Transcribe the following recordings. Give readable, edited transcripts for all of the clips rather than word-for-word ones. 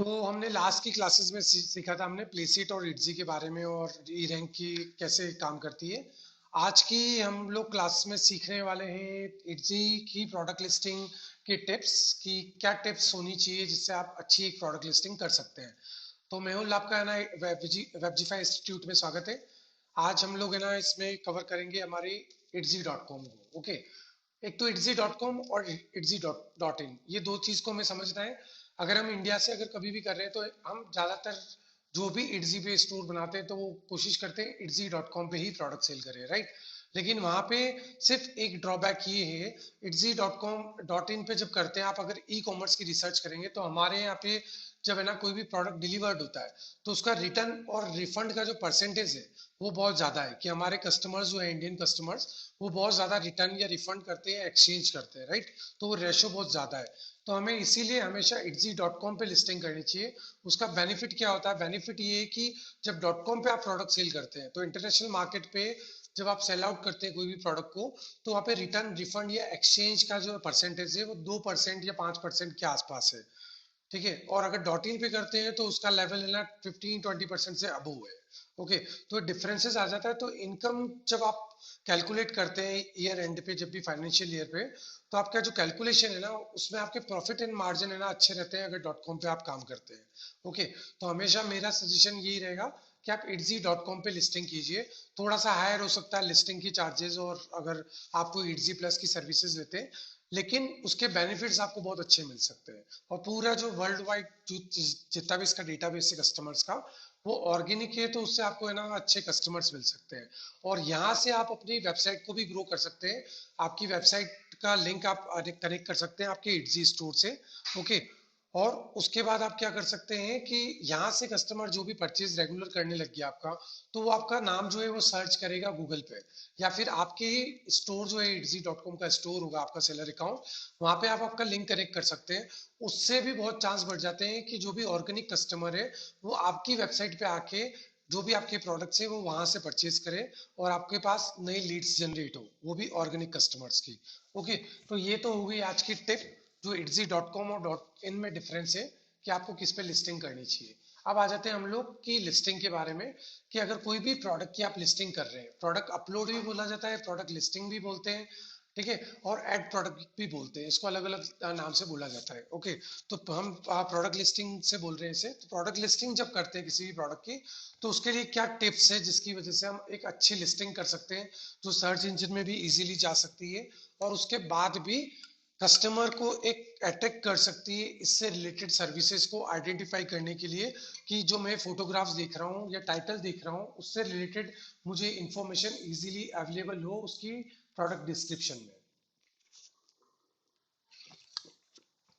तो हमने लास्ट की क्लासेस में सीखा था हमने प्लेसीट और इटजी के बारे में और ई रैंक की कैसे काम करती है। आज की हम लोग क्लास में सीखने वाले हैं इटजी की प्रोडक्ट लिस्टिंग के टिप्स की क्या टिप्स होनी चाहिए जिससे आप अच्छी एक प्रोडक्ट लिस्टिंग कर सकते हैं। तो मेहुल आपका है ना वेबजीफाई इंस्टीट्यूट में स्वागत है। आज हम लोग है ना इसमें कवर करेंगे हमारी itzy.com को। ओके, एक तो itzy.com और itzy.in ये दो चीज को हमें समझना है। अगर हम इंडिया से अगर कभी भी कर रहे हैं तो हम ज्यादातर जो भी इटजी पे स्टोर बनाते हैं तो वो कोशिश करते हैं itzy.com पे ही प्रोडक्ट सेल करें, राइट। लेकिन वहां पे सिर्फ एक ड्रॉबैक ये है, itzy.com.in पे जब करते हैं आप अगर ई कॉमर्स की रिसर्च करेंगे तो हमारे यहाँ पे जब है ना कोई भी प्रोडक्ट डिलीवर्ड होता है तो उसका रिटर्न और रिफंड का जो परसेंटेज है वो बहुत ज्यादा है कि हमारे कस्टमर्स जो है इंडियन कस्टमर्स वो बहुत ज्यादा रिटर्न या रिफंड करते हैं, एक्सचेंज करते हैं, राइट। तो वो रेशो बहुत ज्यादा है। तो हमें इसीलिए हमेशा itzy.com पे लिस्टिंग करनी चाहिए। उसका बेनिफिट क्या होता है? बेनिफिट ये है कि जब डॉट कॉम पे आप प्रोडक्ट सेल करते हैं तो इंटरनेशनल मार्केट पे जब आप सेल आउट करते हैं कोई भी प्रोडक्ट को तो वहाँ पे रिटर्न रिफंड या एक्सचेंज का जो परसेंटेज है वो 2% या 5% के आसपास है, ठीक है। और अगर डॉट इन पे करते हैं तो उसका लेवल है ना 15-20% से अबव है। ओके, तो डिफरेंसेस आ जाता है। तो इनकम जब आप कैलकुलेट करते हैं ईयर एंड पे, जब भी फाइनेंशियल ईयर पे, तो आपका जो कैलकुलेशन है ना उसमें आपके प्रॉफिट एंड मार्जिन है ना अच्छे रहते हैं अगर डॉट कॉम पे आप काम करते हैं। ओके, तो हमेशा मेरा सजेशन यही रहेगा कि आप itzy.com पे लिस्टिंग कीजिए। थोड़ा सा हायर हो सकता है लिस्टिंग की चार्जेस, और अगर आपको itzy प्लस की सर्विसेज लेते हैं, लेकिन उसके बेनिफिट्स आपको बहुत अच्छे मिल सकते हैं। और पूरा जो वर्ल्ड वाइड जो जितना भी इसका डेटाबेस है कस्टमर्स का वो ऑर्गेनिक है, तो उससे आपको है ना अच्छे कस्टमर्स मिल सकते हैं। और यहाँ से आप अपनी वेबसाइट को भी ग्रो कर सकते हैं। आपकी वेबसाइट का लिंक आप कनेक्ट कर सकते हैं आपके इटजी स्टोर से। ओके, और उसके बाद आप क्या कर सकते हैं कि यहाँ से कस्टमर जो भी परचेज रेगुलर करने लग गया आपका, तो वो आपका नाम जो है वो सर्च करेगा गूगल पे, या फिर आपके ही स्टोर जो है itzy.com का स्टोर होगा आपका सेलर अकाउंट, वहां पे आप आपका लिंक कनेक्ट कर सकते हैं। उससे भी बहुत चांस बढ़ जाते हैं कि जो भी ऑर्गेनिक कस्टमर है वो आपकी वेबसाइट पे आके जो भी आपके प्रोडक्ट्स है वो वहां से परचेज करे और आपके पास नई लीड्स जनरेट हो, वो भी ऑर्गेनिक कस्टमर्स की। ओके, तो ये तो हो गई आज की टिप जो itzy.com और डॉट इन में डिफरेंस है कि आपको किस पे लिस्टिंग करनी चाहिए। अब आ जाते हैं हम लोग की लिस्टिंग के बारे में कि अगर कोई भी प्रोडक्ट की आप लिस्टिंग कर रहे हैं, प्रोडक्ट अपलोड भी बोला जाता है, प्रोडक्ट लिस्टिंग भी बोलते हैं, ठीक है, और एड प्रोडक्ट भी बोलते हैं, इसको अलग अलग नाम से बोला जाता है। ओके, तो हम प्रोडक्ट लिस्टिंग से बोल रहे हैं इसे। तो प्रोडक्ट लिस्टिंग जब करते हैं किसी भी प्रोडक्ट की तो उसके लिए क्या टिप्स है जिसकी वजह से हम एक अच्छी लिस्टिंग कर सकते हैं जो सर्च इंजन में भी इजीली जा सकती है और उसके बाद भी कस्टमर को एक अट्रैक्ट कर सकती है इससे रिलेटेड सर्विसेज को आइडेंटिफाई करने के लिए कि जो मैं फोटोग्राफ्स देख रहा हूँ या टाइटल देख रहा हूँ उससे रिलेटेड मुझे इंफॉर्मेशन इजीली अवेलेबल हो उसकी प्रोडक्ट डिस्क्रिप्शन में।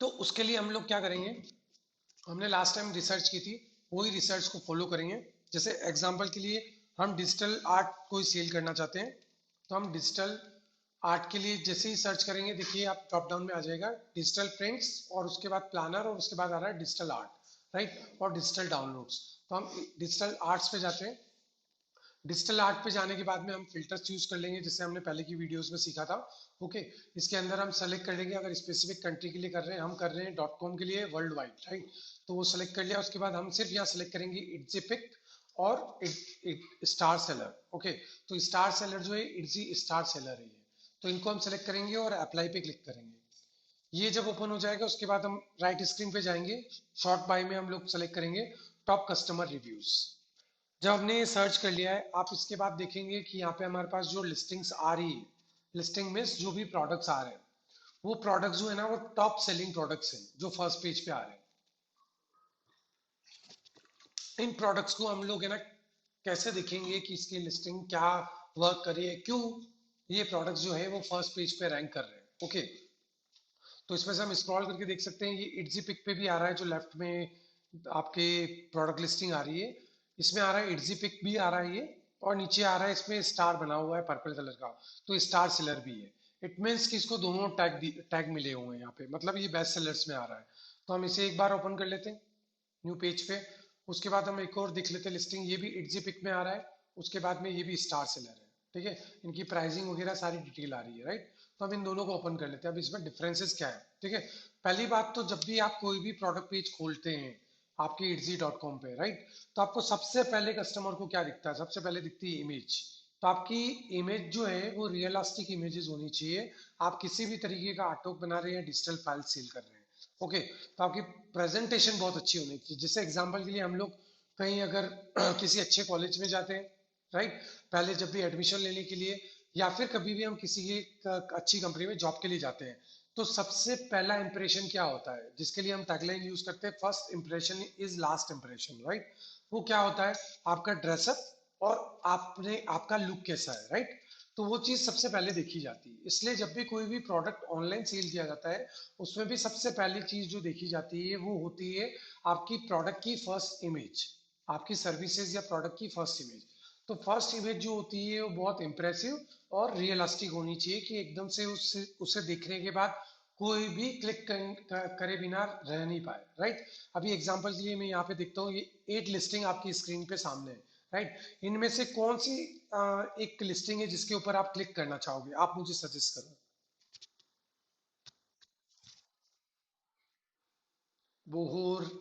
तो उसके लिए हम लोग क्या करेंगे, हमने लास्ट टाइम रिसर्च की थी वही रिसर्च को फॉलो करेंगे। जैसे एग्जांपल के लिए हम डिजिटल आर्ट कोई सेल करना चाहते हैं तो हम डिजिटल आर्ट के लिए जैसे ही सर्च करेंगे, देखिए आप ड्रॉप डाउन में आ जाएगा डिजिटल प्रिंट्स और उसके बाद प्लानर और उसके बाद आ रहा है डिजिटल आर्ट, राइट, और डिजिटल डाउनलोड्स। तो हम डिजिटल आर्ट्स पे जाते हैं। डिजिटल आर्ट पे जाने के बाद में हम फिल्टर्स यूज कर लेंगे जैसे हमने पहले की वीडियोस में सीखा था। ओके, इसके अंदर हम सेलेक्ट कर लेंगे अगर स्पेसिफिक कंट्री के लिए कर रहे हैं, हम कर रहे हैं डॉट कॉम के लिए वर्ल्ड वाइड, राइट। तो वो सेलेक्ट कर लिया, उसके बाद हम सिर्फ यहाँ सेलेक्ट करेंगे इट्जी पिक और स्टार सेलर। ओके, तो स्टार सेलर जो है इट्जी स्टार सेलर है ये। तो इनको हम सेलेक्ट करेंगे और अप्लाई पे क्लिक करेंगे। ये जब ओपन हो जाएगा उसके बाद हम राइट स्क्रीन पे जाएंगे, शॉर्ट बाय में हम लोग सेलेक्ट करेंगे टॉप कस्टमर रिव्यूज। जब हमने ये सर्च कर लिया है आप इसके बाद देखेंगे कि यहाँ पे हमारे पास जो लिस्टिंग्स आ रही है, लिस्टिंग में जो भी प्रोडक्ट्स आ रहे हैं वो प्रोडक्ट्स जो है ना वो टॉप सेलिंग प्रोडक्ट्स हैं जो फर्स्ट पेज पे आ रहे हैं। इन प्रोडक्ट्स को हम लोग है ना कैसे देखेंगे कि इसकी लिस्टिंग क्या वर्क कर रही है, क्यों ये प्रोडक्ट्स जो है वो फर्स्ट पेज पे रैंक कर रहे हैं। ओके, तो इसमें से हम स्क्रॉल करके देख सकते हैं ये इटजी पिक पे भी आ रहा है जो लेफ्ट में आपके प्रोडक्ट लिस्टिंग आ रही है, इसमें आ रहा है इटजी पिक भी आ रहा है ये, और नीचे आ रहा है इसमें स्टार बना हुआ है पर्पल कलर का, तो स्टार सेलर भी है। इट मीन्स कि इसको दोनों टैग मिले हुए हैं यहाँ पे, मतलब ये बेस्ट सेलर्स में आ रहा है। तो हम इसे एक बार ओपन कर लेते हैं न्यू पेज पे। उसके बाद हम एक और देख लेते हैं लिस्टिंग, ये भी इटजी पिक में आ रहा है, उसके बाद में ये भी स्टार सेलर है, ठीक है। इनकी प्राइसिंग वगैरह सारी डिटेल आ रही है, राइट। तो हम इन दोनों को ओपन कर लेते हैं। अब इसमें डिफरेंसेस क्या है, ठीक है। पहली बात तो जब भी आप कोई भी प्रोडक्ट पेज खोलते हैं आपकी itsy.com पे, राइट? तो आपको सबसे पहले कस्टमर को क्या दिखता है? सबसे पहले दिखती है इमेज। तो आपकी इमेज जो है वो रियलिस्टिक इमेजेस होनी चाहिए। आप किसी भी तरीके का आर्टवर्क बना रहे हैं, डिजिटल फाइल सेल कर रहे हैं, ओके? तो आपकी प्रेजेंटेशन बहुत अच्छी होनी चाहिए। जैसे एग्जांपल के लिए हम लोग कहीं अगर किसी अच्छे कॉलेज में जाते हैं, राइट, पहले जब भी एडमिशन लेने के लिए, या फिर कभी भी हम किसी की अच्छी कंपनी में जॉब के लिए जाते हैं, तो सबसे पहला इंप्रेशन क्या होता है जिसके लिए हम टैगलाइन यूज करते हैं? First impression is last impression, right? वो क्या होता है? आपका ड्रेसअप और आपने आपका लुक कैसा है, राइट? तो वो चीज सबसे पहले देखी जाती है। इसलिए जब भी कोई भी प्रोडक्ट ऑनलाइन सेल किया जाता है, उसमें भी सबसे पहली चीज जो देखी जाती है वो होती है आपकी प्रोडक्ट की फर्स्ट इमेज, आपकी सर्विसेज या प्रोडक्ट की फर्स्ट इमेज। तो फर्स्ट इमेज जो होती है वो बहुत इंप्रेसिव और रियलिस्टिक होनी चाहिए कि एकदम से उसे देखने के बाद कोई भी करे बिना रह नहीं पाए, राइट? अभी एग्जांपल के लिए मैं यहाँ पे देखता हूँ, ये 8 लिस्टिंग आपकी स्क्रीन पे सामने है, राइट? इनमें से कौन सी एक लिस्टिंग है जिसके ऊपर आप क्लिक करना चाहोगे? आप मुझे सजेस्ट करो। बोहोर,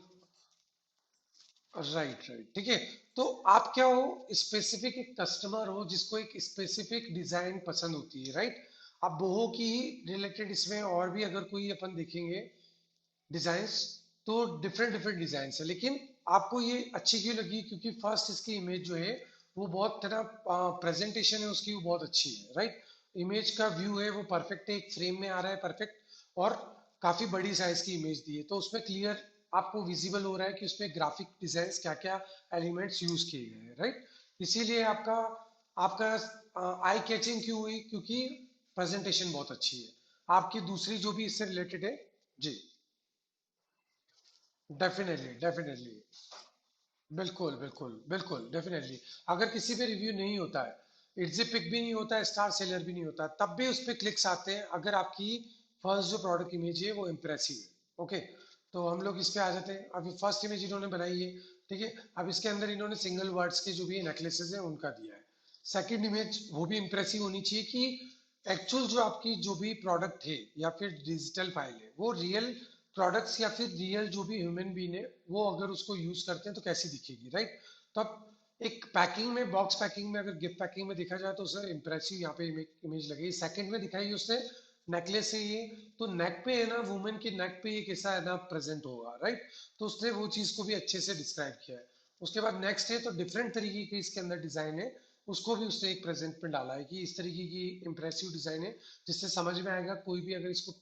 राइट राइट, ठीक है। तो आप क्या हो? स्पेसिफिक एक कस्टमर हो जिसको एक स्पेसिफिक डिजाइन पसंद होती है, राइट? अब बोहो की ही रिलेटेड इसमें और भी अगर कोई अपन देखेंगे डिजाइन्स, तो डिफरेंट डिफरेंट डिजाइन है, लेकिन आपको ये अच्छी क्यों लगी? क्योंकि फर्स्ट इसकी इमेज जो है वो बहुत तरह प्रेजेंटेशन है उसकी, वो बहुत अच्छी है, राइट? इमेज का व्यू है वो परफेक्ट है, एक फ्रेम में आ रहा है परफेक्ट, और काफी बड़ी साइज की इमेज दी है, तो उसमें क्लियर आपको विजिबल हो रहा है कि उसमें ग्राफिक डिजाइन क्या क्या एलिमेंट्स यूज किए गए हैं, राइट? इसीलिए आपका आपका आई कैचिंग क्यों हुई? क्योंकि प्रेजेंटेशन बहुत अच्छी है। आपकी दूसरी जो भी इससे रिलेटेड है, जी, डेफिनेटली डेफिनेटली, बिल्कुल बिल्कुल बिल्कुल, डेफिनेटली। अगर किसी पे रिव्यू नहीं होता है, इट्स पिक भी नहीं होता है, स्टार सेलर भी नहीं होता, तब भी उस पर क्लिक्स आते हैं अगर आपकी फर्स्ट जो प्रोडक्ट इमेज है वो इम्प्रेसिव है, ओके? तो हम लोग इस पे आ जाते हैं। अभी फर्स्ट इमेज इन्होंने बनाई है, ठीक है। अब इसके अंदर इन्होंने सिंगल वर्ड्स के जो भी नेकलेसेस हैं उनका दिया है। सेकंड इमेज वो भी इम्प्रेसिव होनी चाहिए कि एक्चुअल जो आपकी जो भी प्रोडक्ट है या फिर डिजिटल फाइल है वो रियल प्रोडक्ट्स या फिर रियल जो भी ह्यूमन बीन है वो अगर उसको यूज करते हैं तो कैसी दिखेगी, राइट? तो अब एक पैकिंग में, बॉक्स पैकिंग में, अगर गिफ्ट पैकिंग में देखा जाए तो उसे इंप्रेसिव यहाँ पे इमेज लगी। सेकंड में दिखाई उसने नेकलेस है ये, तो नेक पे है ना, वुमेन के नेक पे ये कैसा है ना प्रेजेंट होगा, राइट? तो उसने वो चीज को भी अच्छे से डिस्क्राइब किया है। उसके बाद नेक्स्ट है, तो डिफरेंट तरीके के इसके अंदर डिजाइन है, उसको भी उसने एक प्रेजेंट में डाला है कि इस तरीके की इंप्रेसिव डिजाइन है जिससे समझ में आएगा कोई भी अगर इसको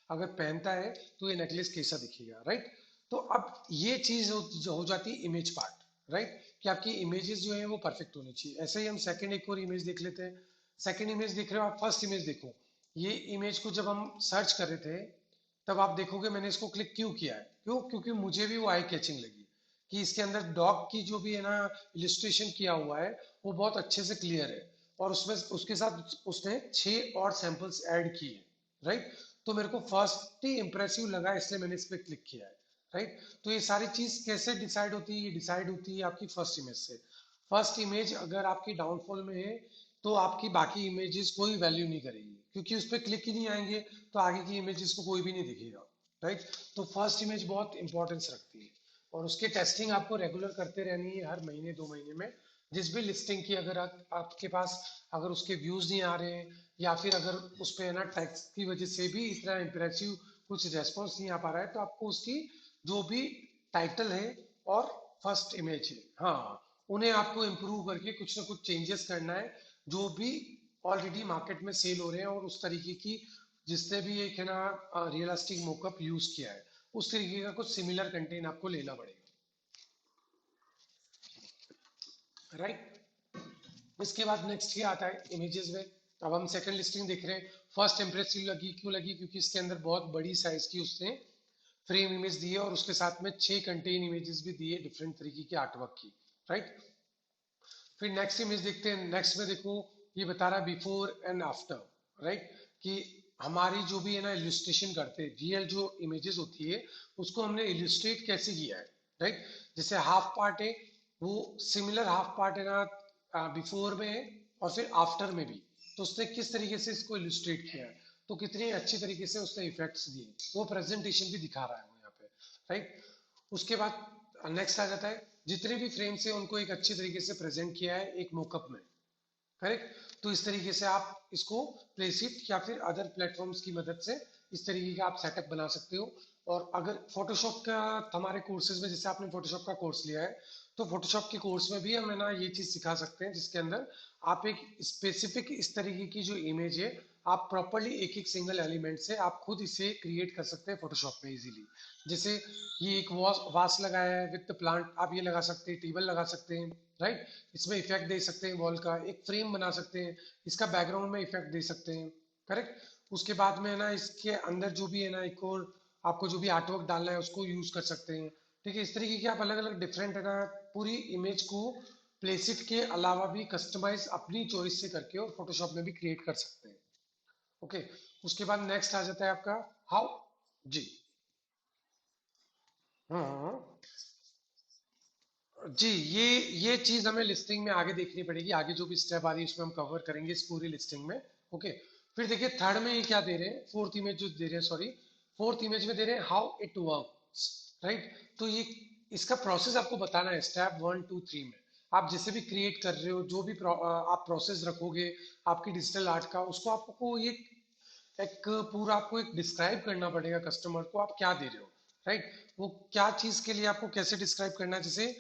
अगर पहनता है तो ये नेकलेस कैसा दिखेगा, राइट? तो अब ये चीज जो हो जाती है इमेज पार्ट, राइट? कि आपकी इमेजेस जो है वो परफेक्ट होनी चाहिए। ऐसे ही हम सेकंड एक और इमेज देख लेते हैं। सेकंड इमेज देख रहे हो आप? फर्स्ट इमेज देखो। ये इमेज को जब हम सर्च कर रहे थे तब आप देखोगे मैंने इसको क्लिक क्यों किया है? क्यों? क्योंकि मुझे भी वो आई कैचिंग लगी कि इसके अंदर डॉग की जो भी है ना इलिस्ट्रेशन किया हुआ है वो बहुत अच्छे से क्लियर है, और उसमें उसके साथ उसने 6 और सैंपल्स ऐड किए, राइट? तो मेरे को फर्स्ट ही इंप्रेसिव लगा इसलिए मैंने इस पर क्लिक किया है, राइट? तो ये सारी चीज कैसे डिसाइड होती है? ये डिसाइड होती है आपकी फर्स्ट इमेज से। फर्स्ट इमेज अगर आपकी डाउनफॉल में है तो आपकी बाकी इमेजेस कोई वैल्यू नहीं करेगी, क्योंकि उस पर क्लिक ही नहीं आएंगे तो आगे की इमेजेस को कोई भी नहीं दिखेगा, राइट? तो फर्स्ट इमेज बहुत इंपॉर्टेंस रखती है, और उसकी टेस्टिंग आपको रेगुलर करते रहनी है, हर महीने 2 महीने में। जिस भी लिस्टिंग की अगर आपके पास अगर उसके व्यूज नहीं आ रहे हैं, या फिर अगर उस पे ना टैक्स की वजह से भी इतना इंप्रेसिव कुछ रेस्पॉन्स नहीं आ पा रहा है, तो आपको उसकी जो भी टाइटल है और फर्स्ट इमेज है, हाँ, उन्हें आपको इम्प्रूव करके कुछ ना कुछ चेंजेस करना है, जो भी ऑलरेडी मार्केट में सेल हो रहे हैं, और उस तरीके की जिसने भी एक है ना रियलिस्टिक मोकअप यूज किया है उस तरीके का कुछ सिमिलर कंटेंट आपको लेना पड़ेगा, राइट? इसके बाद नेक्स्ट क्या आता है इमेजेस में? अब हम सेकंड लिस्टिंग देख रहे हैं। फर्स्ट इंप्रेसिव लगी, क्यों लगी? क्योंकि इसके अंदर बहुत बड़ी साइज की उसने फ्रेम इमेज दी है, और उसके साथ में 6 कंटेन इमेजेस भी दी है डिफरेंट तरीके की आर्टवर्क की, राइट? फिर नेक्स्ट इमेज देखते हैं। नेक्स्ट में देखो, ये बता रहा है बिफोर एंड आफ्टर, राइट? कि हमारी जो भी है ना इलिस्ट्रेशन करते हैं, रियल जो इमेजेस होती है उसको हमने इलिस्ट्रेट कैसे किया है, राइट? जैसे हाफ पार्ट है, वो सिमिलर हाफ पार्ट है ना बिफोर में है और फिर आफ्टर में भी, तो उसने किस तरीके से इसको इलिस्ट्रेट किया है, तो कितनी अच्छी तरीके से उसने इफेक्ट्स दिए, वो प्रेजेंटेशन भी दिखा रहा है वो यहाँ पे, राइट? उसके बाद नेक्स्ट आ जाता है, जितने भी फ्रेम्स है उनको एक अच्छी तरीके से प्रेजेंट किया है एक मोकअप में, करेक्ट। तो इस तरीके से आप इसको प्लेसिट या फिर अदर प्लेटफॉर्म्स की मदद से इस तरीके का आप सेटअप बना सकते हो। और अगर फोटोशॉप का हमारे कोर्सेज में, जैसे आपने फोटोशॉप का कोर्स लिया है, तो फोटोशॉप के कोर्स में भी हमें ना ये चीज सिखा सकते हैं, जिसके अंदर आप एक स्पेसिफिक इस तरीके की जो इमेज है, आप प्रॉपरली एक एक सिंगल एलिमेंट से आप खुद इसे क्रिएट कर सकते हैं फोटोशॉप में इजीली। जैसे ये एक वास लगाया है विद प्लांट, आप ये लगा सकते हैं, टेबल लगा सकते हैं, राइट। इसमें इफेक्ट दे सकते हैं वॉल का, एक फ्रेम बना सकते हैं, इसका बैकग्राउंड में इफेक्ट दे सकते हैं, करेक्ट। उसके बाद में है ना इसके अंदर जो भी है ना एक और आपको जो भी आर्टवर्क डालना है उसको यूज कर सकते हैं। ठीक है, इस तरीके के आप अलग अलग डिफरेंट है ना पूरी इमेज को प्लेसिट के अलावा भी कस्टमाइज अपनी चॉइस से करके और फोटोशॉप में भी क्रिएट कर सकते हैं। ओके, उसके बाद नेक्स्ट आ जाता है आपका हाउ। जी। हाँ हाँ हाँ। जी, ये चीज हमें लिस्टिंग में आगे देखनी पड़ेगी, आगे जो भी स्टेप आ रही है उसमें हम कवर करेंगे इस पूरी लिस्टिंग में। ओके, फिर देखिए थर्ड में ये क्या दे रहे हैं, फोर्थ इमेज जो दे रहे हैं, सॉरी, फोर्थ इमेज में दे रहे हैं हाउ इट वर्क्स, राइट। तो ये इसका प्रोसेस आपको बताना है स्टेप 1 2 3 में। आप जैसे भी क्रिएट कर रहे हो, जो भी आप प्रोसेस रखोगे आपकी डिजिटल आर्ट का, उसको आपको ये एक पूरा आपको एक डिस्क्राइब करना पड़ेगा कस्टमर को आप क्या दे रहे हो, राइट। वो क्या चीज के लिए आपको कैसे डिस्क्राइब करना है, जैसे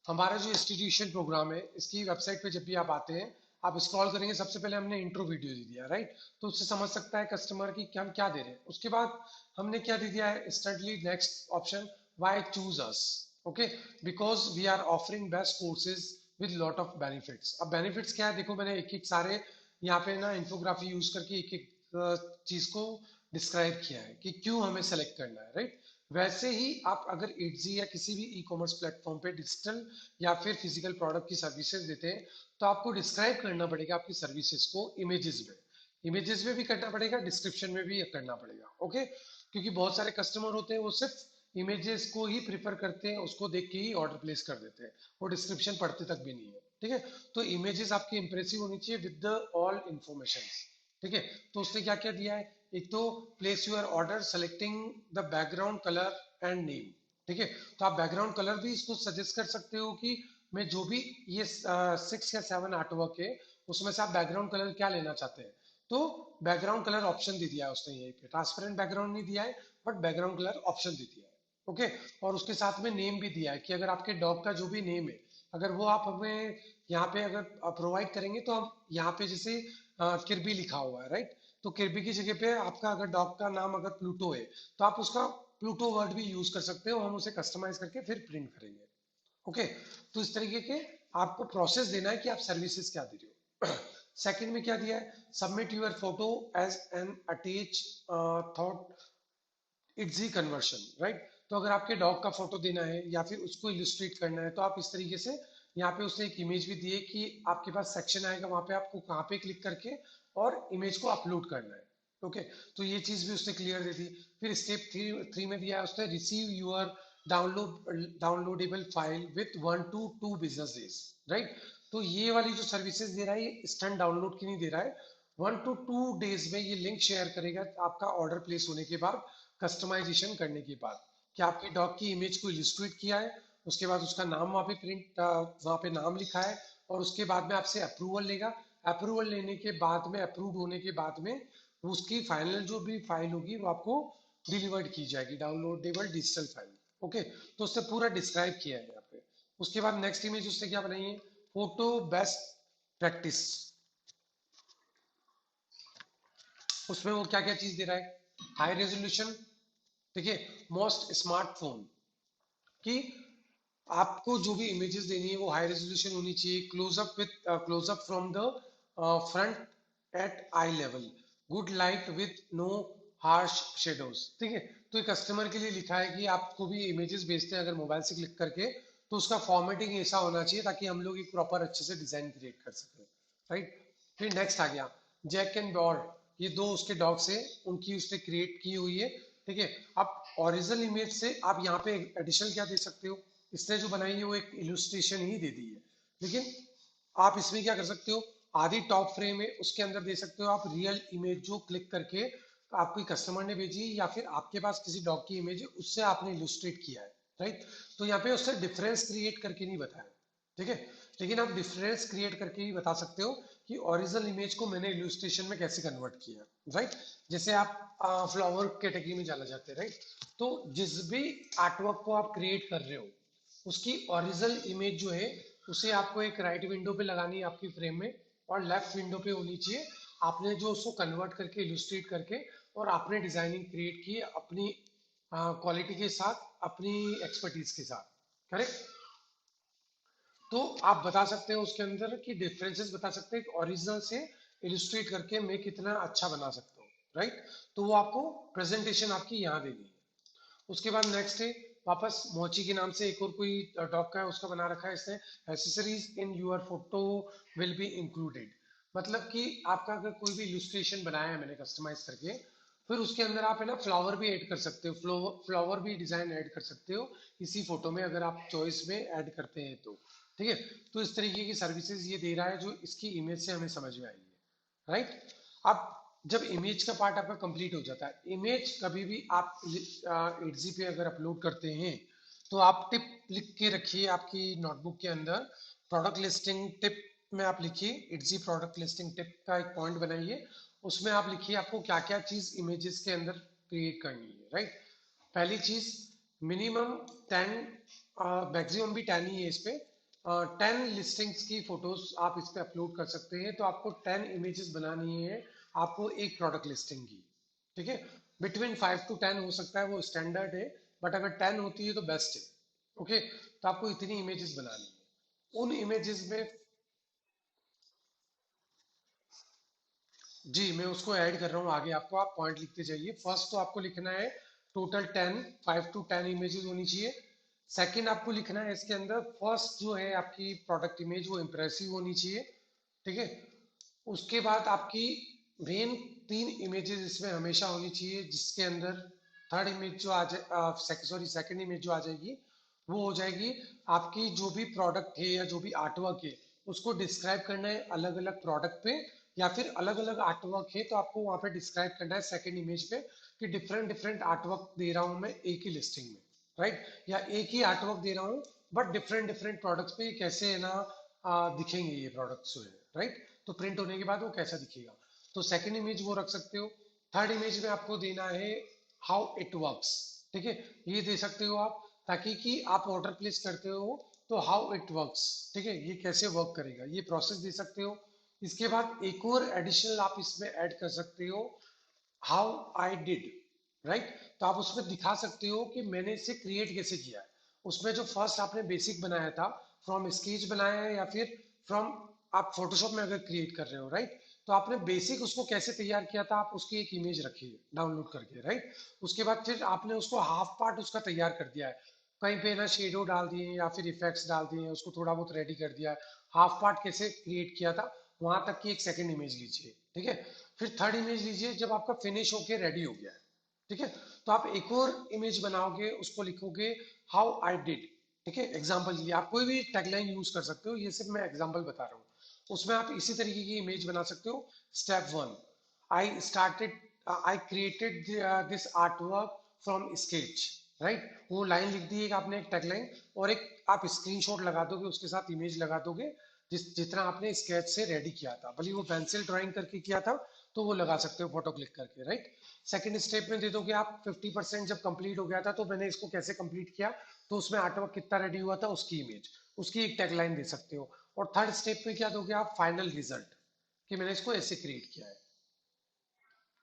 हमारा जो इंस्टीट्यूशन प्रोग्राम है इसकी वेबसाइट पे जब भी आप आते हैं, आप स्क्रॉल करेंगे, सबसे पहले हमने इंट्रो वीडियो दे दिया, राइट। तो उससे समझ सकता है कस्टमर की कि हम क्या दे रहे हैं। उसके बाद हमने क्या दे दिया है, instantly next option, why choose us. Okay, because we are offering best courses with lot of benefits. अब बेनिफिट्स क्या है, देखो मैंने एक एक सारे यहाँ पे ना इंफोग्राफी यूज करके एक एक चीज को डिस्क्राइब किया है कि क्यों हमें सेलेक्ट करना है, राइट। वैसे ही आप अगर इटजी या किसी भी ई कॉमर्स प्लेटफॉर्म पे डिजिटल या फिर फिजिकल प्रोडक्ट की सर्विसेज देते हैं, तो आपको डिस्क्राइब करना पड़ेगा आपकी सर्विसेज को इमेजेस में, इमेजेस में भी करना पड़ेगा, डिस्क्रिप्शन में भी करना पड़ेगा। ओके, क्योंकि बहुत सारे कस्टमर होते हैं वो सिर्फ इमेजेस को ही प्रिफर करते हैं, उसको देख के ही ऑर्डर प्लेस कर देते हैं, वो डिस्क्रिप्शन पढ़ते तक भी नहीं है। ठीक है, तो इमेजेस आपकी इंप्रेसिव होनी चाहिए विद द ऑल इंफॉर्मेशन। ठीक है, तो उसने क्या क्या दिया है, एक तो place your order selecting the background colour and name. ठीक है, तो आप बैकग्राउंड कलर भी इसको सजेस्ट कर सकते हो कि मैं जो भी ये 6 या 7 आर्टवर्क है उसमें से आप बैकग्राउंड कलर क्या लेना चाहते हैं। तो बैकग्राउंड कलर ऑप्शन दे दिया है उसने, यहीं पे ट्रांसपेरेंट बैकग्राउंड नहीं दिया है, बट बैकग्राउंड कलर ऑप्शन दे दिया है। ओके, और उसके साथ में नेम भी दिया है कि अगर आपके डॉग का जो भी नेम है, अगर वो आप हमें यहाँ पे अगर प्रोवाइड करेंगे, तो हम यहाँ पे जैसे किरबी लिखा हुआ है, राइट। तो किरबी की जगह पे आपका अगर डॉग का नाम अगर प्लूटो है, तो आप उसका प्लूटो वर्ड भी यूज कर सकते हो, हम उसे कस्टमाइज करके फिर प्रिंट करेंगे। ओके, तो इस तरीके के आपको प्रोसेस देना है कि आप सर्विसेज क्या दे रहे हो। सेकंड में क्या दिया है, submit your photo as an attach thought it's he conversion, right. तो अगर आपके डॉग का फोटो देना है या फिर उसको इलुस्ट्रेट करना है, तो आप इस तरीके से, यहाँ पे उसने एक इमेज भी दी है कि आपके पास सेक्शन आएगा, वहां पे आपको कहाँ पे क्लिक करके और इमेज को अपलोड करना है। ओके, तो ये चीज भी उसने क्लियर दे दी। फिर स्टेप 3 में दिया है उसने, receive your downloadable file with 1 to 2 business days, right. तो ये वाली जो सर्विसेज दे रहा है ये इंस्टेंट डाउनलोड की नहीं दे रहा है, 1 to 2 days में ये लिंक शेयर करेगा आपका ऑर्डर प्लेस होने के बाद, कस्टमाइजेशन करने के बाद, कि आपके डॉग की इमेज को इलिस्ट्रेट किया है, उसके बाद उसका नाम वहाँ पे प्रिंट, वहाँ पे नाम लिखा है, और उसके बाद में आपसे अप्रूवल लेगा। अप्रूवल लेने के बाद में, अप्रूव होने के बाद में उसकी फाइनल जो भी फाइल होगी वो आपको डिलीवर्ड की जाएगी, डाउनलोडेबल डिजिटल फाइल। ओके, तो उससे पूरा डिस्क्राइब किया है यहाँ पे। उसके बाद नेक्स्ट इमेज उसने क्या बनाई है, फोटो बेस्ट प्रैक्टिस। उसमें वो क्या क्या चीज दे रहा है, हाई रेजोल्यूशन, देखिए, मोस्ट स्मार्टफोन, कि आपको जो भी इमेजेस देनी है वो हाई रेजोल्यूशन होनी चाहिए, closeup with closeup from the front at eye level, good light with no harsh shadows. ठीक है, तो ये कस्टमर के लिए लिखा है कि आपको भी इमेजेस भेजते हैं अगर मोबाइल से क्लिक करके, तो उसका फॉर्मेटिंग ऐसा होना चाहिए ताकि हम लोग एक प्रॉपर अच्छे से डिजाइन क्रिएट कर सकें, राइट। फिर नेक्स्ट आ गया जैक एंड बॉर, ये दो उसके डॉग्स हैं, उनकी उसने क्रिएट की हुई है। ठीक है, अब ओरिजिनल इमेज से आप यहाँ पे एडिशनल क्या दे सकते हो, इसने जो बनाई है वो एक इलुस्ट्रेशन ही दे दी है, लेकिन आप इसमें क्या कर सकते हो, आधी टॉप फ्रेम है उसके अंदर दे सकते हो आप रियल इमेज जो क्लिक करके आपकी कस्टमर ने भेजी, या फिर आपके पास किसी डॉग की इमेज है उससे आपने इलुस्ट्रेट किया है। राइट। तो यहाँ पे उससे डिफरेंस क्रिएट करके नहीं बताया, ठीक है। लेकिन आप डिफरेंस क्रिएट करके ही बता सकते हो कि ओरिजिनल इमेज को मैंने इल्यूस्ट्रेशन में कैसे कन्वर्ट किया, राइट। जैसे आप फ्लावर कैटेगरी में जाना चाहते हैं, राइट। तो जिस भी आर्टवर्क को आप क्रिएट कर रहे हो उसकी ओरिजिनल इमेज जो है उसे आपको एक राइट विंडो पे लगानी है आपकी फ्रेम में, और लेफ्ट विंडो पे होनी चाहिए आपने जो उसको कन्वर्ट करके इल्यूस्ट्रेट करके और आपने डिजाइनिंग क्रिएट की है अपनी क्वालिटी के साथ, अपनी एक्सपर्टीज के साथ, करेक्ट। तो आप बता सकते हो उसके अंदर की डिफरेंसेस बता सकते हैं कि ओरिजिनल से इलिस्ट्रेट करके मैं कितना अच्छा बना सकता हूँ, राइट। तो वो आपको प्रेजेंटेशन आपकी यहाँ देनी है। उसके बाद नेक्स्ट है वापस मोची के नाम से एक और कोई डॉग का है उसका बना रखा है इसने, accessories in your photo will be included. मतलब कि आपका अगर कोई भी इलस्ट्रेशन बनाया है मैंने कस्टमाइज करके, फिर उसके अंदर आप है ना फ्लावर भी ऐड कर सकते हो, फ्लावर भी डिजाइन ऐड कर सकते हो इसी फोटो में अगर आप चॉइस में ऐड करते हैं तो, ठीक है। तो इस तरीके की सर्विसेज ये दे रहा है जो इसकी इमेज से हमें समझ में आई है, राइट। अब जब इमेज का पार्ट आपका कंप्लीट हो जाता है, इमेज कभी भी आप एटजी पे अगर अपलोड करते हैं तो आप टिप लिख के रखिए आपकी नोटबुक के अंदर, प्रोडक्ट लिस्टिंग टिप में आप लिखिए इटजी प्रोडक्ट लिस्टिंग टिप का एक पॉइंट बनाइए, उसमें आप लिखिए आपको क्या क्या चीज इमेजेस के अंदर क्रिएट करनी है, राइट। पहली चीज मिनिमम 10, मैक्सिमम भी 10 ही है इस पे, 10 लिस्टिंग्स की फोटोज आप इस पे अपलोड कर सकते हैं, तो आपको 10 इमेजेस बनानी है आपको एक प्रोडक्ट लिस्टिंग की, ठीक है। बिटवीन 5 to 10 हो सकता है, वो स्टैंडर्ड है, बट अगर 10 होती है तो बेस्ट है, ओके। तो आपको इतनी इमेजेस बनानी है उन इमेजेस में। जी मैं उसको ऐड कर रहा हूँ आगे, आपको आप पॉइंट लिखते जाइए। फर्स्ट तो आपको लिखना है टोटल 10, 5 to 10 इमेजेस होनी चाहिए। सेकंड आपको लिखना है इसके अंदर फर्स्ट जो है आपकी प्रोडक्ट इमेज वो इंप्रेसिव होनी चाहिए, ठीक है। उसके बाद आपकी मेन 3 इमेजेस इसमें हमेशा होनी चाहिए, जिसके अंदर थर्ड इमेज जो आ जाए, सॉरी सेकंड इमेज जो आ जाएगी वो हो जाएगी आपकी जो भी प्रोडक्ट है या जो भी आर्टवर्क है उसको डिस्क्राइब करना है अलग अलग प्रोडक्ट पे, या फिर अलग अलग आर्टवर्क है तो आपको वहां पे डिस्क्राइब करना है सेकंड इमेज पे कि डिफरेंट डिफरेंट आर्टवर्क दे रहा हूं मैं एक ही लिस्टिंग में, राइट। या एक ही आर्टवर्क दे रहा हूँ बट डिफरेंट डिफरेंट प्रोडक्ट्स पे कैसे है ना दिखेंगे ये प्रोडक्ट्स जो है, राइट। तो प्रिंट होने के बाद वो कैसा दिखेगा, तो सेकंड इमेज वो रख सकते हो। थर्ड इमेज में आपको देना है हाउ इट वर्क्स, ठीक है। ये दे सकते हो आप ताकि कि आप ऑर्डर प्लेस करते हो तो हाउ इट वर्क्स, ठीक है, ये कैसे वर्क करेगा ये प्रोसेस दे सकते हो। इसके बाद एक और एडिशनल आप इसमें ऐड कर सकते हो हाउ आई डिड, राइट। तो आप उसमें दिखा सकते हो कि मैंने इसे क्रिएट कैसे किया है। उसमें जो फर्स्ट आपने बेसिक बनाया था, फ्रॉम स्केच बनाया है या फिर फ्रॉम आप फोटोशॉप में अगर क्रिएट कर रहे हो, राइट। तो आपने बेसिक उसको कैसे तैयार किया था आप उसकी एक इमेज रखिए डाउनलोड करके, राइट। उसके बाद फिर आपने उसको हाफ पार्ट उसका तैयार कर दिया है, कहीं पे ना शेडो डाल दिए या फिर इफेक्ट्स डाल दिए, उसको थोड़ा बहुत रेडी कर दिया है, हाफ पार्ट कैसे क्रिएट किया था वहां तक की एक सेकंड इमेज लीजिए, ठीक है। फिर थर्ड इमेज लीजिए जब आपका फिनिश होके रेडी हो गया है, ठीक है। तो आप एक और इमेज बनाओगे उसको लिखोगे हाउ आई डिड, ठीक है। एग्जाम्पल लिए आप कोई भी टैगलाइन यूज कर सकते हो, ये सिर्फ मैं एग्जाम्पल बता रहा हूँ। उसमें आप इसी तरीके की इमेज बना सकते हो। Step 1, I started, I created this art work from sketch, right. वो लाइन लिख दी एक आपने एक टैगलाइन, और एक आप स्क्रीनशॉट लगा दोगे उसके साथ इमेज लगा दोगे जितना आपने स्केच से रेडी किया था, भले वो पेंसिल ड्राइंग करके किया था तो वो लगा सकते हो फोटो क्लिक करके, राइट। सेकंड स्टेप में दे दोगे आप 50% जब कंप्लीट हो गया था तो मैंने इसको कैसे कंप्लीट किया, तो उसमें आर्टवर्क कितना रेडी हुआ था उसकी इमेज, उसकी एक टैगलाइन दे सकते हो। और थर्ड स्टेप में क्या दोगे आप, फाइनल रिजल्ट, कि मैंने इसको ऐसे क्रिएट किया है,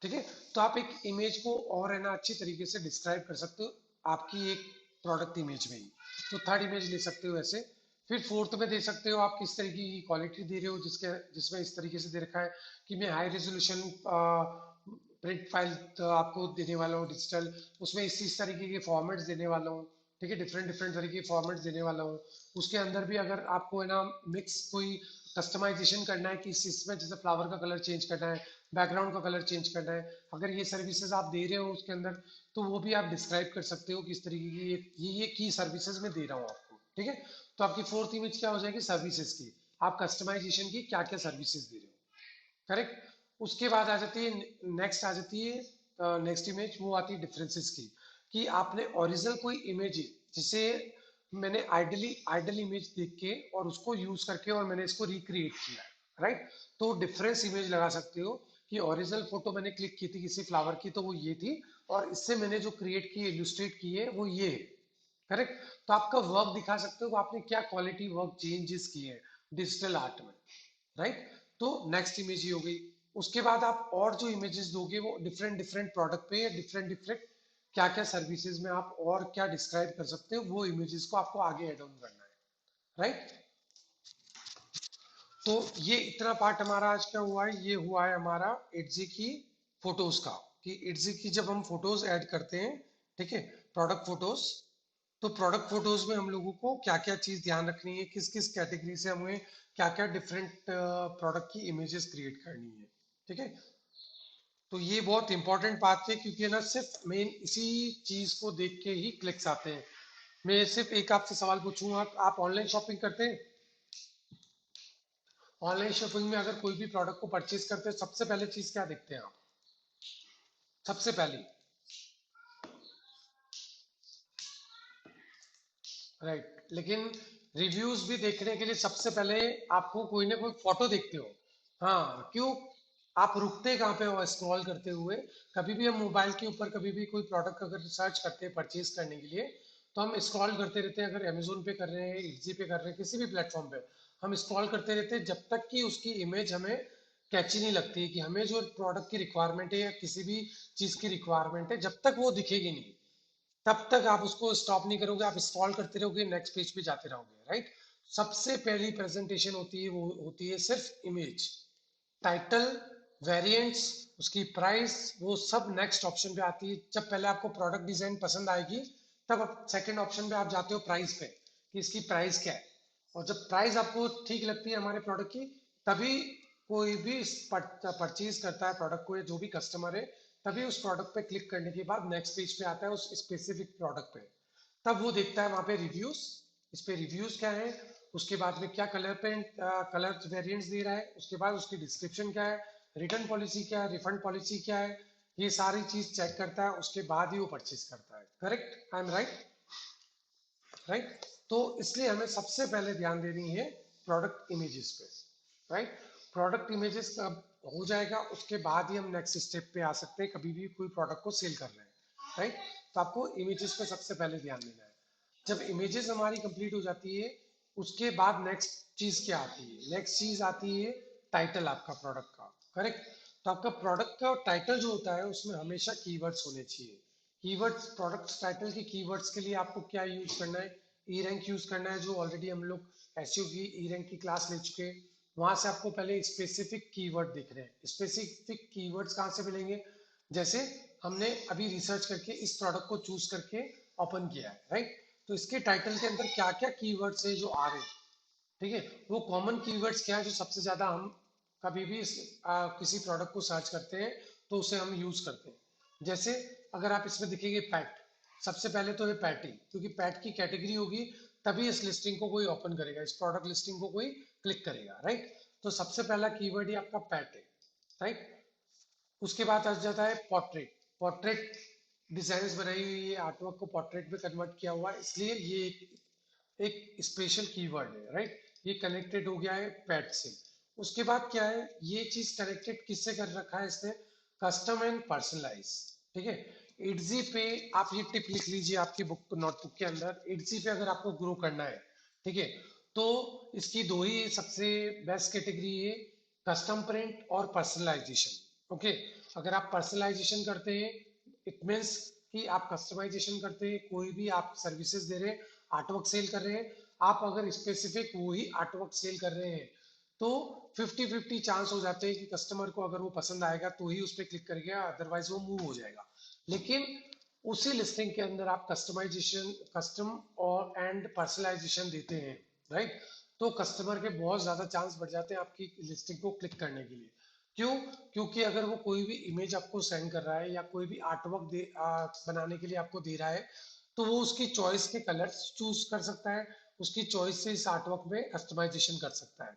ठीक है। तो आप एक इमेज को और है ना अच्छी तरीके से डिस्क्राइब कर सकते हो आपकी एक प्रोडक्ट इमेज में ही। तो थर्ड इमेज ले सकते हो ऐसे। फिर फोर्थ में दे सकते हो आप किस तरीके की क्वालिटी दे रहे हो, जिसमें इस तरीके से दे रखा है कि मैं हाई रेजोल्यूशन प्रिंट फाइल आपको देने वाला हूँ डिजिटल, उसमें इस तरीके के फॉर्मेट्स देने वाला हूँ, ठीक है। डिफरेंट डिफरेंट तरीके के फॉर्मेट्स देने वाला हूँ। उसके अंदर भी अगर आपको है ना मिक्स कोई कस्टमाइजेशन करना है कि इसमें जैसे फ्लावर का कलर चेंज करना है, बैकग्राउंड का कलर चेंज करना है, अगर ये सर्विसेज आप दे रहे हो उसके अंदर, तो वो भी आप डिस्क्राइब कर सकते हो किस तरीके की ये की सर्विसेज में दे रहा हूँ आपको, ठीक है। तो आपकी फोर्थ इमेज क्या हो जाएगी, सर्विसेज की, आप कस्टमाइजेशन की क्या क्या सर्विसेज दे रहे हो, करेक्ट। उसके बाद आ जाती है, नेक्स्ट आ जाती है नेक्स्ट इमेज, वो आती है डिफरेंसेस की, कि आपने ओरिजिनल कोई इमेज है, जिसे मैंने आइडल इमेज देख के और उसको यूज करके और मैंने इसको रिक्रिएट किया है, राइट। तो डिफरेंस इमेज लगा सकते हो कि ओरिजिनल फोटो मैंने क्लिक की थी किसी फ्लावर की तो वो ये थी, और इससे मैंने जो क्रिएट की इलुस्ट्रेट की है वो ये है, करेक्ट। तो आपका वर्क दिखा सकते हो कि आपने क्या क्वालिटी वर्क चेंजेस किए हैं डिजिटल आर्ट में, राइट। तो नेक्स्ट इमेज ही हो गई। उसके बाद आप और जो इमेजेस दोगे वो डिफरेंट डिफरेंट प्रोडक्ट पे डिफरेंट डिफरेंट क्या क्या सर्विसेज में आप और क्या डिस्क्राइब कर सकते हो, वो इमेजेस को आपको आगे एड ऑन करना है, राइट। तो ये इतना पार्ट हमारा आज का हुआ है, ये हुआ है हमारा इट्जी की फोटोज का, कि इट्जी की जब हम फोटोज ऐड करते हैं, ठीक है, प्रोडक्ट फोटोज, तो प्रोडक्ट फोटोज में हम लोगों को क्या क्या चीज ध्यान रखनी है, किस किस कैटेगरी से हमें क्या क्या डिफरेंट प्रोडक्ट की इमेजेस क्रिएट करनी है, ठीक है। तो ये बहुत इंपॉर्टेंट बात है क्योंकि ना सिर्फ मेन इसी चीज को देख के ही क्लिक्स आते हैं। मैं सिर्फ एक आपसे सवाल पूछूंगा, आप ऑनलाइन शॉपिंग करते हैं? ऑनलाइन शॉपिंग में अगर कोई भी प्रोडक्ट को परचेज करते हैं सबसे पहले चीज क्या देखते हैं आप? सबसे पहली, राइट। लेकिन रिव्यूज भी देखने के लिए सबसे पहले आपको कोई ना कोई फोटो देखते हो। हाँ, क्यों? आप रुकते कहाँ पे हो स्क्रॉल करते हुए? कभी भी हम मोबाइल के ऊपर कभी भी कोई प्रोडक्ट अगर सर्च करते हैं परचेज करने के लिए, तो हम स्क्रॉल करते रहते हैं। अगर अमेजोन पे कर रहे हैं, इजी पे कर रहे हैं, किसी भी प्लेटफॉर्म पे हम स्क्रॉल करते रहते हैं जब तक कि उसकी इमेज हमें कैची नहीं लगती है कि हमें जो प्रोडक्ट की रिक्वायरमेंट है या किसी भी चीज की रिक्वायरमेंट है, जब तक वो दिखेगी नहीं तब तक आप उसको स्टॉप नहीं करोगे, आप स्क्रॉल करते रहोगे, नेक्स्ट पेज पे जाते रहोगे, राइट। सबसे पहली प्रेजेंटेशन होती है वो होती है सिर्फ इमेज, टाइटल, वेरिएंट्स, उसकी प्राइस, वो सब नेक्स्ट ऑप्शन पे आती है। जब पहले आपको प्रोडक्ट डिजाइन पसंद आएगी तब आप सेकंड ऑप्शन पे आप जाते हो प्राइस पे, कि इसकी प्राइस क्या है। और जब प्राइस आपको ठीक लगती है हमारे प्रोडक्ट की, तभी कोई भी परचेज करता है प्रोडक्ट को, या जो भी कस्टमर है, तभी उस प्रोडक्ट पे क्लिक करने के बाद नेक्स्ट पेज पे आता है उस स्पेसिफिक प्रोडक्ट पे। तब वो देखता है वहां पे रिव्यूज, इस पे रिव्यूज क्या है, उसके बाद में क्या कलर पे कलर वेरिएंट्स दे रहा है, उसके बाद उसकी डिस्क्रिप्शन क्या है, रिटर्न पॉलिसी क्या है, रिफंड पॉलिसी क्या है, ये सारी चीज चेक करता है, उसके बाद ही वो परचेज करता है, correct. I am right, right. तो इसलिए हमें सबसे पहले ध्यान देनी है प्रोडक्ट इमेजेस पे, राइट। प्रोडक्ट इमेजेस का हो जाएगा, उसके बाद ही हम नेक्स्ट स्टेप पे आ सकते हैं, कभी भी कोई प्रोडक्ट को सेल कर रहे हैं, राइट। तो आपको इमेजेस पे सबसे पहले ध्यान देना है। जब इमेजेस हमारी कंप्लीट हो जाती है, उसके बाद नेक्स्ट चीज क्या आती है? नेक्स्ट चीज आती है टाइटल आपका प्रोडक्ट का, करेक्ट। तो आपका प्रोडक्ट का टाइटल जो होता है उसमें हमेशा कीवर्ड्स होने चाहिए। कीवर्ड्स, प्रोडक्ट टाइटल के कीवर्ड्स के लिए आपको क्या यूज करना है? ई रैंक यूज करना है, जो ऑलरेडी हम लोग एसईओ की ई रैंक की क्लास ले चुके हैं। वहां से आपको पहले स्पेसिफिक कीवर्ड दिख रहे हैं। स्पेसिफिक कीवर्ड्स कहाँ से मिलेंगे? जैसे हमने अभी रिसर्च करके इस प्रोडक्ट को चूज करके ओपन किया है, राइट। तो इसके टाइटल के अंदर क्या क्या कीवर्ड्स है जो आ रहे हैं, ठीक है। वो कॉमन कीवर्ड्स क्या है जो सबसे ज्यादा हम कभी भी किसी प्रोडक्ट को सर्च करते हैं तो उसे हम यूज करते हैं। जैसे अगर आप इसमें दिखेंगे पैट, सबसे पहले तो है पैट ही, क्योंकि पैट की कैटेगरी होगी तभी इस लिस्टिंग को कोई ओपन करेगा, इस प्रोडक्ट लिस्टिंग को कोई क्लिक करेगा, राइट। तो सबसे पहला कीवर्ड ही आपका पैट है, राइट। उसके बाद आ जाता है पोर्ट्रेट। पोर्ट्रेट डिजाइन बनाई हुई है, आर्टवर्क को पोर्ट्रेट में कन्वर्ट किया हुआ है, इसलिए ये एक स्पेशल कीवर्ड है, राइट। ये कनेक्टेड हो गया है पैट से। उसके बाद क्या है, ये चीज कनेक्टेड किससे कर रखा है इसने? कस्टम एंड पर्सनलाइज, ठीक है। इट्जी पे आप ये टिप लिख लीजिए आपकी बुक नोटबुक के अंदर, इट्जी पे अगर आपको ग्रो करना है, ठीक है, तो इसकी दो ही सबसे बेस्ट कैटेगरी है, कस्टम प्रिंट और पर्सनलाइजेशन, ओके। अगर आप पर्सनलाइजेशन करते हैं, इट मीन्स कि आप कस्टमाइजेशन करते हैं, कोई भी आप सर्विसेज दे रहे हैं, आर्टवर्क सेल कर रहे हैं, आप अगर स्पेसिफिक वही आर्टवर्क सेल कर रहे हैं, तो 50-50 चांस हो जाते हैं कि कस्टमर को अगर वो पसंद आएगा तो ही उस पर क्लिक करेगा, अदरवाइज वो मूव हो जाएगा। लेकिन उसी लिस्टिंग के अंदर आप कस्टमाइजेशन, कस्टम और एंड पर्सनलाइजेशन देते हैं, राइट। तो कस्टमर के बहुत ज्यादा चांस बढ़ जाते हैं आपकी लिस्टिंग को क्लिक करने के लिए। क्यों? क्योंकि अगर वो कोई भी इमेज आपको सेंड कर रहा है या कोई भी आर्टवर्क बनाने के लिए आपको दे रहा है, तो वो उसकी चॉइस के कलर्स चूज कर सकता है, उसकी चॉइस से इस आर्टवर्क में कस्टमाइजेशन कर सकता है,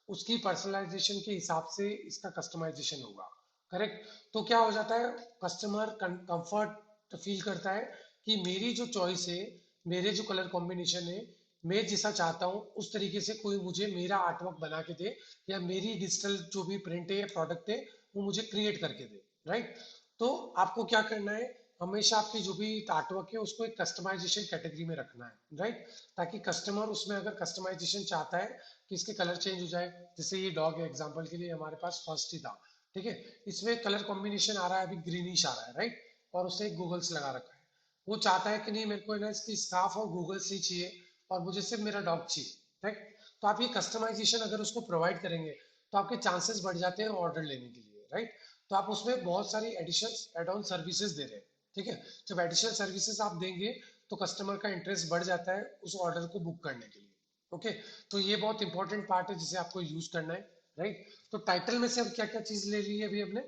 उसकी पर्सनलाइजेशन के हिसाब से इसका कस्टमाइजेशन होगा, करेक्ट। तो क्या हो जाता है, कस्टमर कंफर्ट फील करता है कि मेरी जो चॉइस है मेरे जो कलर कॉम्बिनेशन है, मैं जैसा चाहता हूँ उस तरीके से कोई मुझे मेरा आर्टवर्क बना के दे, या मेरी डिजिटल जो भी प्रिंट है या प्रोडक्ट है वो मुझे क्रिएट करके दे, राइट। तो आपको क्या करना है, हमेशा आपकी जो भी आर्टवर्क है उसको एक कस्टमाइजेशन कैटेगरी में रखना है, राइट। ताकि कस्टमर उसमें अगर कस्टमाइजेशन चाहता है कि इसके कलर चेंज हो जाए, जैसे ये डॉग है एग्जांपल के लिए, हमारे पास फर्स्ट ही था, ठीक है। इसमें कलर कॉम्बिनेशन आ रहा है अभी ग्रीनिश आ रहा है, राइट। और उसने एक गूगल्स लगा रखा है, वो चाहता है कि नहीं मेरे को ना इसकी स्कार्फ और गूगल्स ही चाहिए, और मुझे सिर्फ मेरा डॉग चाहिए, राइट। तो आप ये कस्टमाइजेशन अगर उसको प्रोवाइड करेंगे तो आपके चांसेस बढ़ जाते हैं ऑर्डर लेने के लिए, राइट। तो आप उसमें बहुत सारी एडिशनल एड ऑन सर्विसेज दे रहे हैं, ठीक है। जब एडिशनल सर्विसेज आप देंगे तो कस्टमर का इंटरेस्ट बढ़ जाता है उस ऑर्डर को बुक करने के लिए, ओके। तो ये बहुत इंपॉर्टेंट पार्ट है जिसे आपको यूज करना है, राइट। तो टाइटल में से अब क्या क्या चीज ले ली है अभी हमने,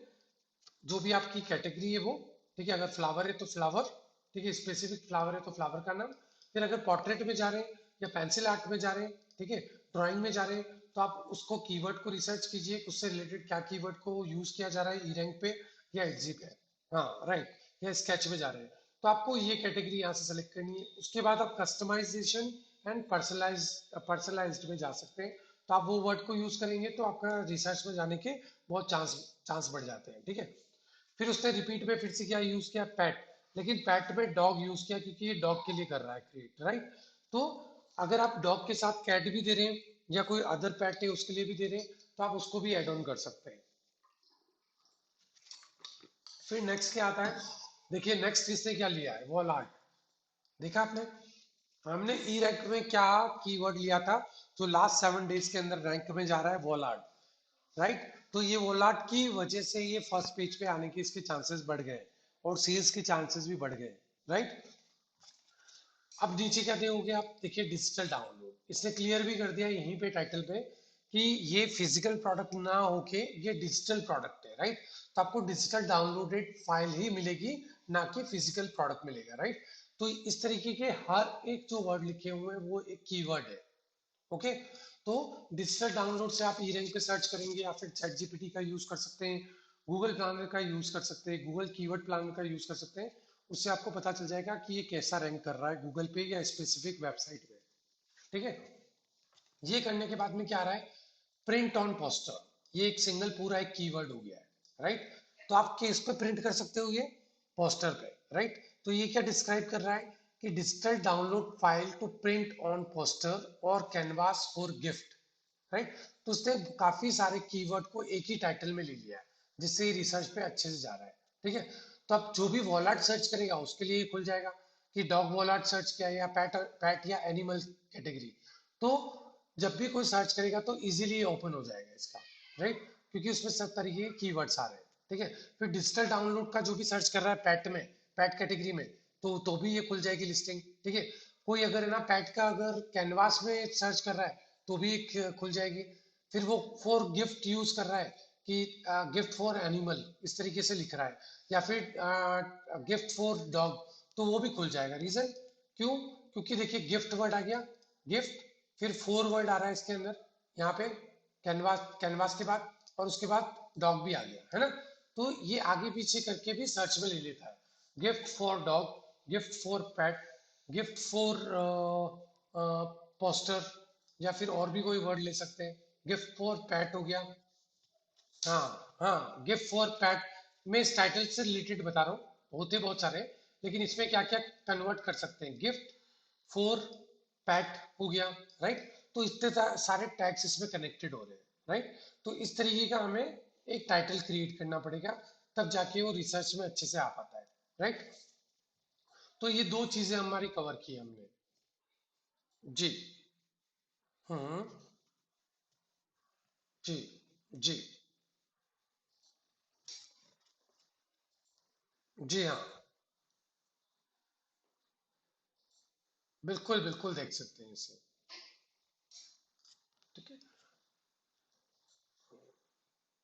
जो भी आपकी कैटेगरी है वो, ठीक है। अगर फ्लावर है तो फ्लावर, ठीक है, स्पेसिफिक फ्लावर है तो फ्लावर का नाम। फिर अगर पोर्ट्रेट में जा रहे हैं या पेंसिल आर्ट में जा रहे हैं, ठीक है, ड्राइंग में जा रहे हैं, तो आप उसको कीवर्ड को रिसर्च कीजिए, उससे रिलेटेड क्या कीवर्ड को यूज किया जा रहा है ई रैंक पे या एग्जी पे, हाँ राइट, या स्केच में जा रहे हैं। तो आपको ये कैटेगरी यहाँ से सेलेक्ट करनी है। उसके बाद आप कस्टमाइजेशन एंड पर्सनलाइज्ड में जा सकते हैं। तो आप वो वर्ड को यूज करेंगे तो आपका रिसर्च में जाने के बहुत चांस चांस बढ़ जाते हैं, ठीक है। फिर उसने रिपीट में फिर से क्या यूज किया, पेट, लेकिन पेट में डॉग यूज किया क्योंकि ये डॉग के लिए कर रहा है क्रिएट, राइट। तो अगर आप डॉग के साथ कैट भी दे रहे हैं या कोई अदर पेट है उसके लिए भी दे रहे हैं तो आप उसको भी एड ऑन कर सकते हैं। फिर नेक्स्ट क्या आता है, देखिए नेक्स्ट किसने क्या लिया है, वॉल आर्ट। देखा आपने, हमने ई रैंक में क्या कीवर्ड लिया था, जो लास्ट 7 डेज के अंदर रैंक में जा रहा है, वॉल आर्ट, राइट। तो ये वॉल आर्ट की वजह से ये फर्स्ट पेज पे आने के इसके चांसेस बढ़ गए और सेल्स के चांसेस भी बढ़ गए, राइट। अब नीचे क्या दोगे आप, देखिए डिजिटल डाउनलोड, इसने क्लियर भी कर दिया यहीं पे टाइटल पे कि ये फिजिकल प्रोडक्ट ना होके ये डिजिटल प्रोडक्ट है, राइट। तो आपको डिजिटल डाउनलोडेड फाइल ही मिलेगी, ना कि फिजिकल प्रोडक्ट मिलेगा, राइट। तो इस तरीके के हर एक जो वर्ड लिखे हुए हैं वो एक कीवर्ड है, ओके। तो डिजिटल डाउनलोड से आप ई रैंक पे सर्च करेंगे या फिर चैट जीपीटी का यूज कर सकते हैं, गूगल प्लानर का यूज कर सकते हैं, गूगल कीवर्ड प्लानर का यूज कर सकते हैं। उससे आपको पता चल जाएगा कि ये कैसा रैंक कर रहा है गूगल पे या स्पेसिफिक वेबसाइट पे, ठीक है। ये करने के बाद में क्या आ रहा है, प्रिंट ऑन पोस्टर, ये एक सिंगल पूरा एक कीवर्ड हो गया है, राइट। तो आप किस पे प्रिंट कर सकते हो, ये पोस्टर पे, राइट। तो ये क्या डिस्क्राइब कर रहा है कि digital download file to print on poster और कैनवास फॉर गिफ्ट, राइट। तो उसने काफी सारे कीवर्ड को एक ही टाइटल में ले लिया है, जिससे ये रिसर्च पे अच्छे से जा रहा है, ठीक है। तो अब जो भी वॉलाट सर्च करेगा उसके लिए खुल जाएगा कि डॉग वॉलाट सर्च किया या पैट पैट या एनिमल कैटेगरी। तो जब भी कोई सर्च करेगा तो इजीली ओपन हो जाएगा इसका, राइट, क्योंकि उसमें सब तरीके के कीवर्ड्स आ रहे हैं, ठीक है। फिर डिजिटल डाउनलोड का जो भी सर्च कर रहा है पैट में, पैट कैटेगरी में, तो भी ये खुल जाएगी लिस्टिंग, ठीक है। कोई अगर है ना पैट का अगर कैनवास में सर्च कर रहा है तो भी खुल जाएगी। फिर वो फॉर गिफ्ट यूज कर रहा है कि गिफ्ट फॉर एनिमल इस तरीके से लिख रहा है, या फिर गिफ्ट फॉर डॉग, तो वो भी खुल जाएगा। रीजन क्यों, क्योंकि देखिए गिफ्ट वर्ड आ गया, गिफ्ट, फिर फोर वर्ड आ रहा है इसके अंदर, यहाँ पे कैनवास, कैनवास के बाद, और उसके बाद डॉग भी आ गया है ना। तो ये आगे पीछे करके भी सर्च में ले लेता है, gift for dog, gift for pet, gift for poster, या फिर और भी कोई वर्ड ले सकते हैं, गिफ्ट फॉर पेट हो गया। हाँ हाँ, गिफ्ट फॉर पेट, मैं इस टाइटल से रिलेटेड बता रहा हूँ, होते बहुत सारे हैं, लेकिन इसमें क्या क्या कन्वर्ट कर सकते हैं, गिफ्ट फॉर पेट हो गया, राइट। तो इतने सारे टैग्स इसमें कनेक्टेड हो रहे हैं, राइट। तो इस तरीके का हमें एक टाइटल क्रिएट करना पड़ेगा, तब जाके वो रिसर्च में अच्छे से आ पाता है, राइट। तो ये दो चीजें हमारी कवर की हमने। जी। हम्म। जी। जी। जी हाँ, बिल्कुल बिल्कुल देख सकते हैं इसे।